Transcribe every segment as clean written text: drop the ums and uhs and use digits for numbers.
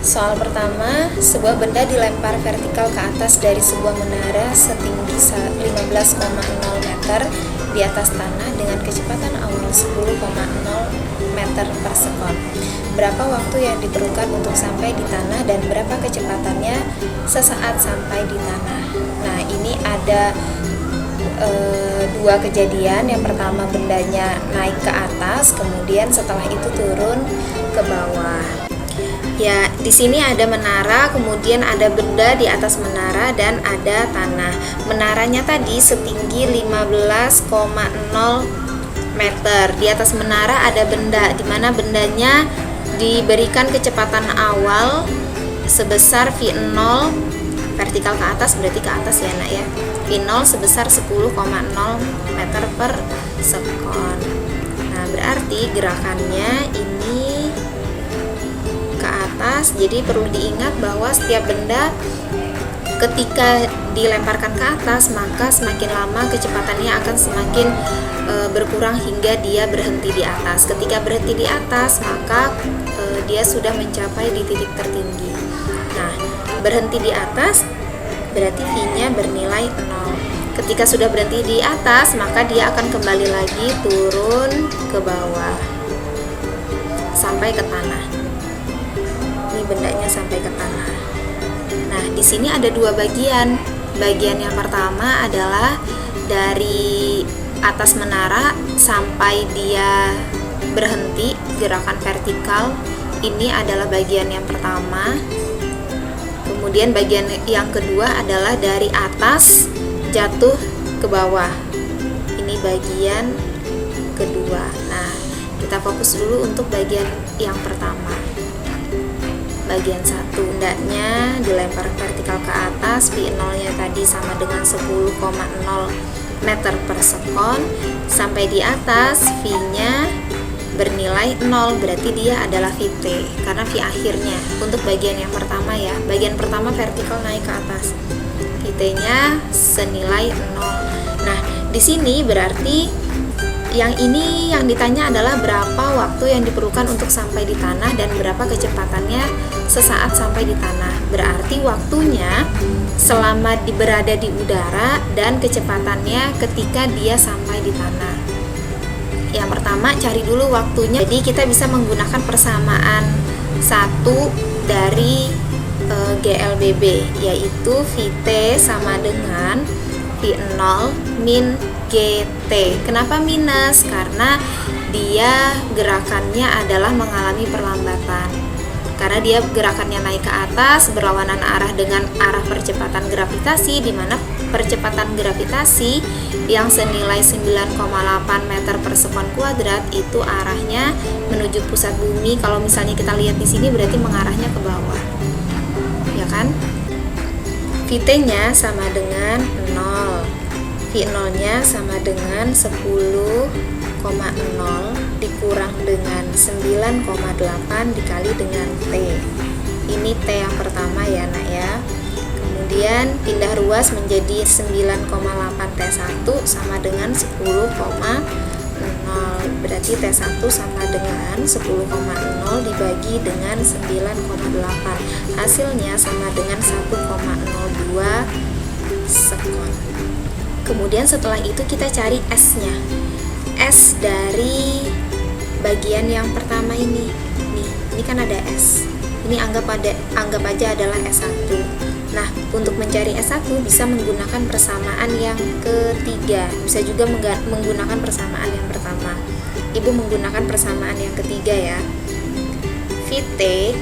Soal pertama, sebuah benda dilempar vertikal ke atas dari sebuah menara setinggi 15,0 meter di atas tanah dengan kecepatan awal 10,0 meter per sekon. Berapa waktu yang diperlukan untuk sampai di tanah dan berapa kecepatannya sesaat sampai di tanah? Nah, ini ada dua kejadian. Yang pertama, bendanya naik ke atas, kemudian setelah itu turun ke bawah. Ya, di sini ada menara, kemudian ada benda di atas menara dan ada tanah. Menaranya tadi setinggi 15,0 meter. Di atas menara ada benda, di mana bendanya diberikan kecepatan awal sebesar V0 vertikal ke atas, berarti ke atas ya nak ya. V0 sebesar 10,0 meter per sekon. Nah, berarti gerakannya ini ke atas. Jadi perlu diingat bahwa setiap benda ketika dilemparkan ke atas, maka semakin lama kecepatannya akan semakin berkurang hingga dia berhenti di atas. Ketika berhenti di atas, maka dia sudah mencapai di titik tertinggi. Nah, berhenti di atas berarti V-nya bernilai 0. Ketika sudah berhenti di atas, maka dia akan kembali lagi turun ke bawah sampai ke tanah. Ini bendanya sampai ke tanah. Nah, di sini ada dua bagian. Bagian yang pertama adalah dari atas menara sampai dia berhenti, gerakan vertikal. Ini adalah bagian yang pertama. Kemudian bagian yang kedua adalah dari atas jatuh ke bawah. Ini bagian kedua. Nah, kita fokus dulu untuk bagian yang pertama. Bagian 1, bendanya dilempar vertikal ke atas, V0-nya tadi sama dengan 10,0 meter per sekon. Sampai di atas, V-nya bernilai 0, berarti dia adalah VT karena V akhirnya. Untuk bagian yang pertama ya, bagian pertama vertikal naik ke atas, VT-nya senilai 0. Nah, di sini berarti yang ini yang ditanya adalah berapa waktu yang diperlukan untuk sampai di tanah dan berapa kecepatannya sesaat sampai di tanah. Berarti waktunya selama berada di udara dan kecepatannya ketika dia sampai di tanah. Yang pertama, cari dulu waktunya. Jadi kita bisa menggunakan persamaan 1 dari GLBB, yaitu VT sama dengan V0 min GT. Kenapa minus? Karena dia gerakannya adalah mengalami perlambatan. Karena dia gerakannya naik ke atas berlawanan arah dengan arah percepatan gravitasi, di mana percepatan gravitasi yang senilai 9,8 meter per sekon kuadrat itu arahnya menuju pusat bumi. Kalau misalnya kita lihat di sini berarti mengarahnya ke bawah, ya kan? VT-nya sama dengan 0, V0-nya sama dengan 10,0 dikurang dengan 9,8 dikali dengan T. Ini T yang pertama ya nak ya. Kemudian pindah ruas menjadi 9,8 T1 sama dengan 10,0. Berarti T1 sama dengan 10,0 dibagi dengan 9,8. Hasilnya sama dengan 1,02 sekon. Kemudian setelah itu kita cari S-nya. S dari bagian yang pertama ini. Ini kan ada S. Ini anggap aja adalah S1. Nah, untuk mencari S1 bisa menggunakan persamaan yang ketiga. Bisa juga menggunakan persamaan yang pertama. Ibu menggunakan persamaan yang ketiga ya. VT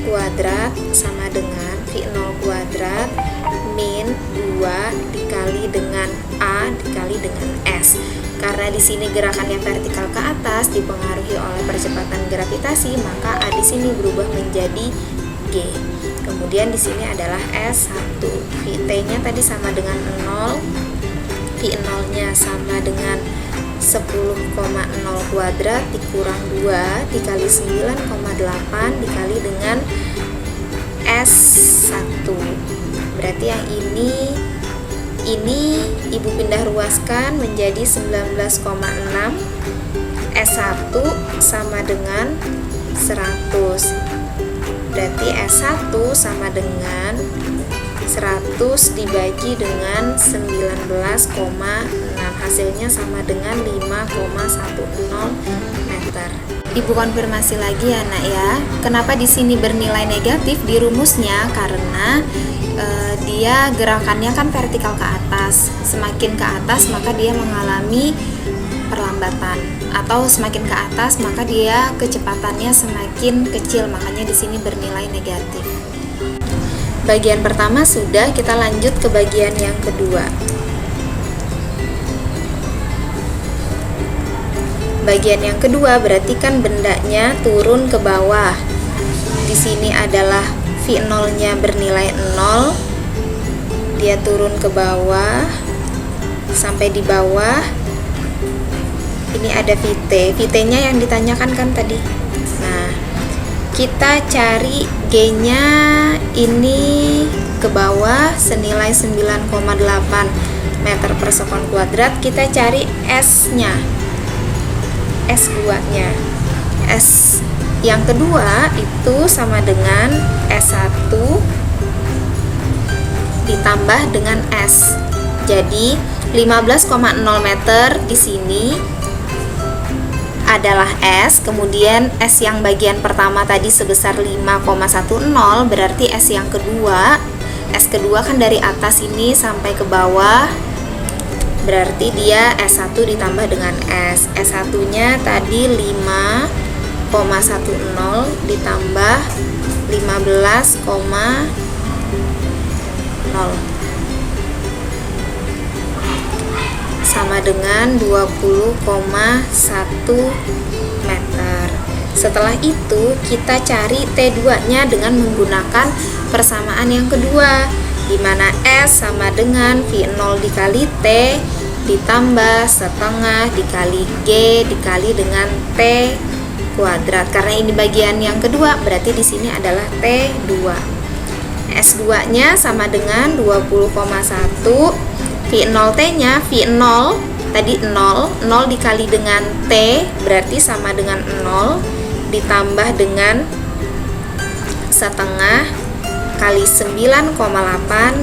kuadrat sama dengan V0 kuadrat min 2 dikali dengan A dikali dengan S. Karena di sini gerakannya vertikal ke atas dipengaruhi oleh percepatan gravitasi, maka A di sini berubah menjadi G. Kemudian di sini adalah S1. VT-nya tadi sama dengan 0, V0-nya sama dengan 10,0 kuadrat dikurang 2 dikali 9,8 dikali dengan S1. Berarti yang ini ibu pindah ruaskan menjadi 19,6. S1 sama dengan 100. Berarti S1 sama dengan 100 dibagi dengan 19,6, hasilnya sama dengan 5,10 meter. Ibu konfirmasi lagi ya nak ya, kenapa di sini bernilai negatif di rumusnya? Karena dia gerakannya kan vertikal ke atas, semakin ke atas maka dia mengalami perlambatan, atau semakin ke atas maka dia kecepatannya semakin kecil, makanya di sini bernilai negatif. Bagian pertama sudah, kita lanjut ke bagian yang kedua. Bagian yang kedua berarti kan bendanya turun ke bawah. Di sini adalah V0-nya bernilai 0. Dia turun ke bawah sampai di bawah. Ini ada VT. VT-nya yang ditanyakan kan tadi. Nah, kita cari G-nya ini ke bawah senilai 9,8 meter per sekon kuadrat. Kita cari S-nya, S2-nya. S yang kedua itu sama dengan S1 ditambah dengan S. Jadi 15,0 meter di sini adalah S, kemudian S yang bagian pertama tadi sebesar 5,10, berarti S yang kedua, S kedua kan dari atas ini sampai ke bawah, berarti dia S1 ditambah dengan S. S1 nya tadi 5,10 ditambah 15,0 sama dengan 20,1 meter. Setelah itu kita cari T2-nya dengan menggunakan persamaan yang kedua, di mana S sama dengan V0 dikali T ditambah setengah dikali G dikali dengan T kuadrat. Karena ini bagian yang kedua, berarti di sini adalah T2. S2-nya sama dengan 20,1. V0T-nya, V0 tadi 0 dikali dengan T berarti sama dengan 0 ditambah dengan setengah kali 9,8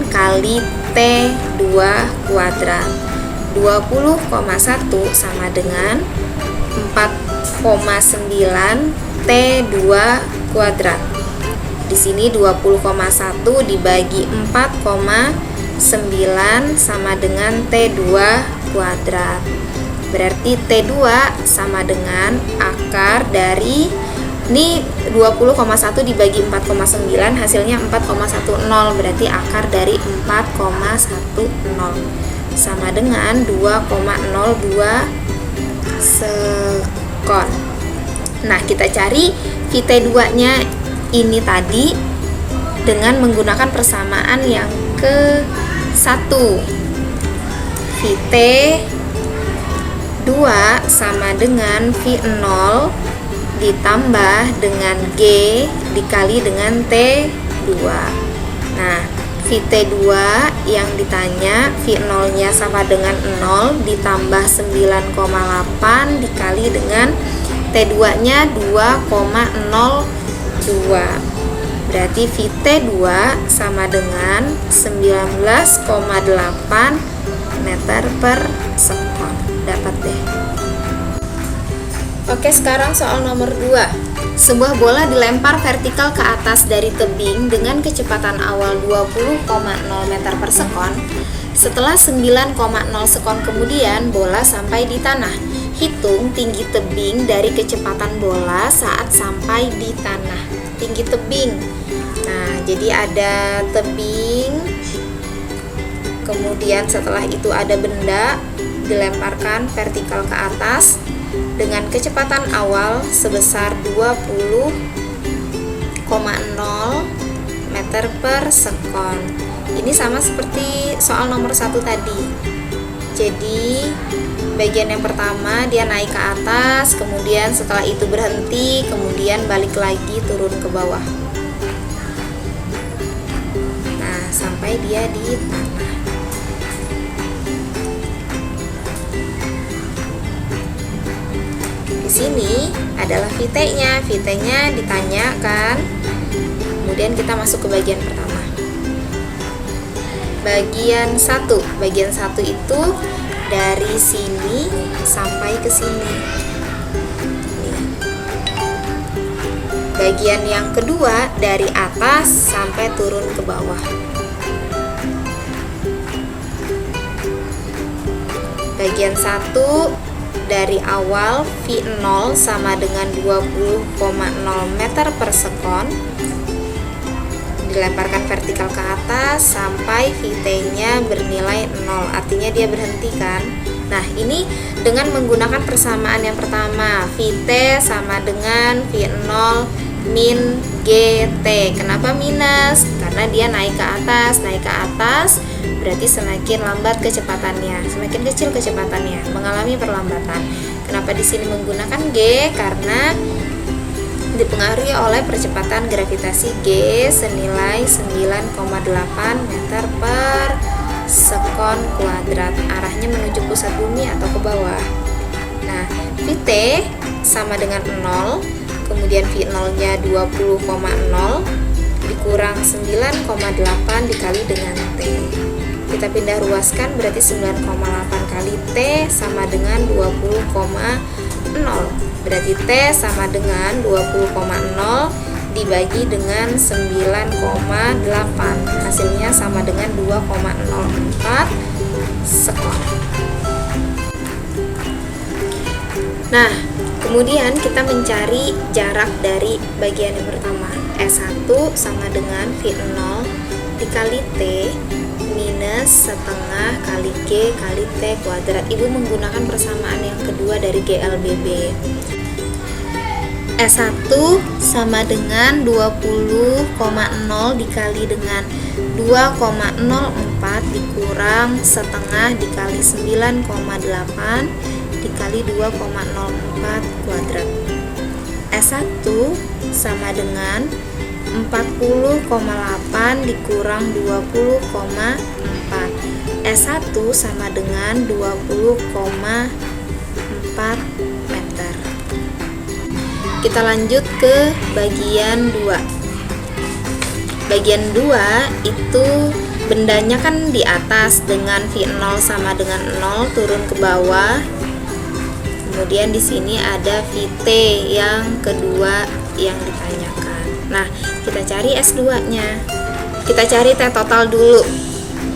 kali T2 kuadrat. 20,1 sama dengan 4,9 T2 kuadrat. Di sini 20,1 dibagi 4,9 sama dengan T2 kuadrat. Berarti T2 sama dengan akar dari ini 20,1 dibagi 4,9 hasilnya 4,10, berarti akar dari 4,10 sama dengan 2,02 sekon. Nah, kita cari VT2-nya ini tadi dengan menggunakan persamaan yang ke-1. VT2 sama dengan V0 ditambah dengan G dikali dengan T2. Nah, VT2 yang ditanya, V0-nya sama dengan 0 ditambah 9,8 dikali dengan T2-nya 2,02. Berarti VT2 sama dengan 19,8 meter per sekon. Dapat deh. Oke, sekarang soal nomor 2. Sebuah bola dilempar vertikal ke atas dari tebing dengan kecepatan awal 20,0 meter per sekon. Setelah 9,0 sekon kemudian bola sampai di tanah. Hitung tinggi tebing dari kecepatan bola saat sampai di tanah. Tinggi tebing. Nah, jadi ada tebing. Kemudian setelah itu ada benda dilemparkan vertikal ke atas dengan kecepatan awal sebesar 20,0 meter per sekon. Ini sama seperti soal nomor 1 tadi. Jadi bagian yang pertama dia naik ke atas, kemudian setelah itu berhenti, kemudian balik lagi turun ke bawah. Nah, sampai dia di tanah. Di sini adalah VT-nya. VT-nya ditanyakan. Kemudian kita masuk ke bagian pertama. Bagian 1 itu dari sini sampai ke sini. Bagian yang kedua dari atas sampai turun ke bawah. Bagian 1 dari awal V0 sama dengan 20,0 meter per sekon, dilemparkan vertikal ke atas sampai Vt-nya bernilai 0, artinya dia berhenti kan. Nah, ini dengan menggunakan persamaan yang pertama, Vt sama dengan V0 min GT. Kenapa minus? Karena dia naik ke atas berarti semakin lambat kecepatannya, semakin kecil kecepatannya, mengalami perlambatan. Kenapa di sini menggunakan G? Karena dipengaruhi oleh percepatan gravitasi G senilai 9,8 meter per sekon kuadrat. Arahnya menuju pusat bumi atau ke bawah. Nah, Vt sama dengan 0, kemudian V0-nya 20,0 dikurang 9,8 dikali dengan T. Kita pindah ruaskan, berarti 9,8 kali T sama dengan 20,0. Berarti T sama dengan 20,0 dibagi dengan 9,8. Hasilnya sama dengan 2,04 sekon. Nah, kemudian kita mencari jarak dari bagian yang pertama. S1 sama dengan V0 dikali T minus setengah kali G kali T kuadrat. Ibu menggunakan persamaan yang kedua dari GLBB. S1 sama dengan 20,0 dikali dengan 2,04 dikurang setengah dikali 9,8 dikali 2,04 kuadrat. S1 sama dengan 40,8 dikurang 20,4. S1 sama dengan 20,4 meter. Kita lanjut ke bagian 2. Bagian 2 itu bendanya kan di atas dengan V0 sama dengan 0 turun ke bawah. Kemudian di sini ada Vt yang kedua yang ditanyakan. Nah, kita cari S2-nya. Kita cari T total dulu.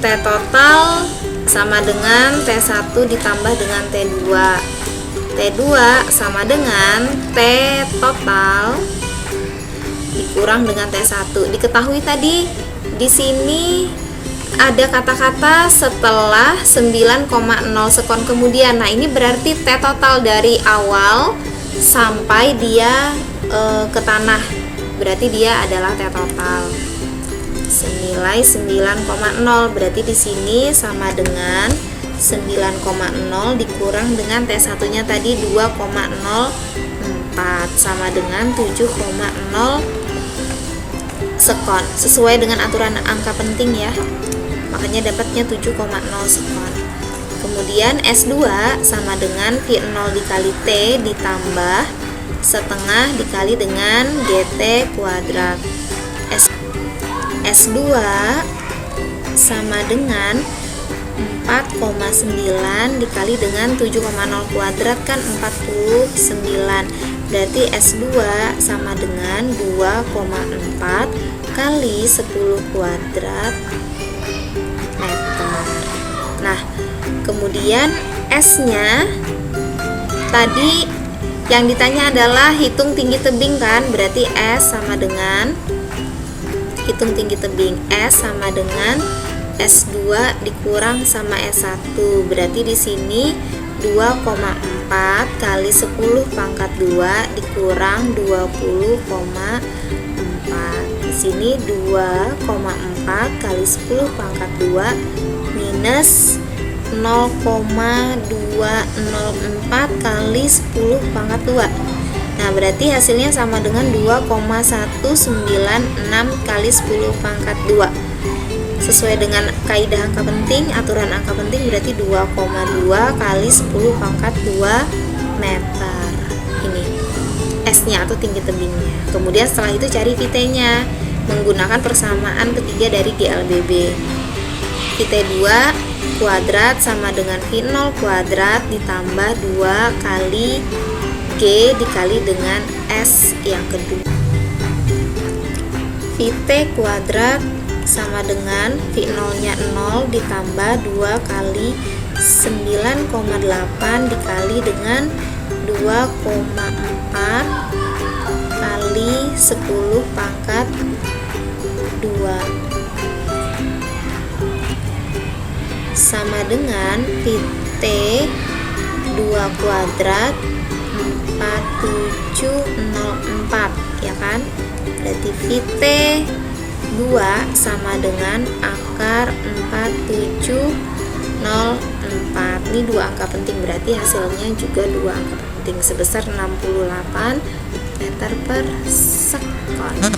T total sama dengan T1 ditambah dengan T2. T2 sama dengan T total dikurang dengan T1. Diketahui tadi di sini ada kata-kata setelah 9,0 sekon kemudian. Nah, ini berarti T total dari awal sampai dia ke tanah. Berarti dia adalah T total senilai 9,0. Berarti di sini sama dengan 9,0 dikurang dengan T1-nya tadi 2,04 sama dengan 7,0 sekon. Sesuai dengan aturan angka penting ya. Makanya dapatnya 7,0 sekon. Kemudian S2 sama dengan V0 dikali T ditambah setengah dikali dengan GT kuadrat. S2 sama dengan 4,9 dikali dengan 7,0 kuadrat kan 49. Berarti S2 sama dengan 2,4 kali 10 kuadrat meter. Nah, kemudian S-nya tadi yang ditanya adalah hitung tinggi tebing kan, berarti S sama dengan hitung tinggi tebing. S sama dengan S2 dikurang sama S1. Berarti di sini 2,4 kali 10 pangkat 2 dikurang 20,4. Di sini 2,4 kali 10 pangkat 2 minus 0,204 kali 10 pangkat 2. Nah, berarti hasilnya sama dengan 2,196 kali 10 pangkat 2. Sesuai dengan kaidah angka penting, aturan angka penting, berarti 2,2 kali 10 pangkat 2 meter. Ini S-nya atau tinggi tebingnya. Kemudian setelah itu cari Vt-nya. menggunakan persamaan ketiga dari GLBB. VT2 kuadrat sama dengan V0 kuadrat ditambah 2 kali G dikali dengan S yang kedua. VT kuadrat sama dengan V0 nya 0 ditambah 2 kali 9,8 dikali dengan 2,4 kali 10 pangkat 2 sama dengan VT 2 kuadrat 4704, ya kan? Berarti VT 2 sama dengan akar 4704. Ini dua angka penting, berarti hasilnya juga dua angka penting sebesar 68 meter per sekon.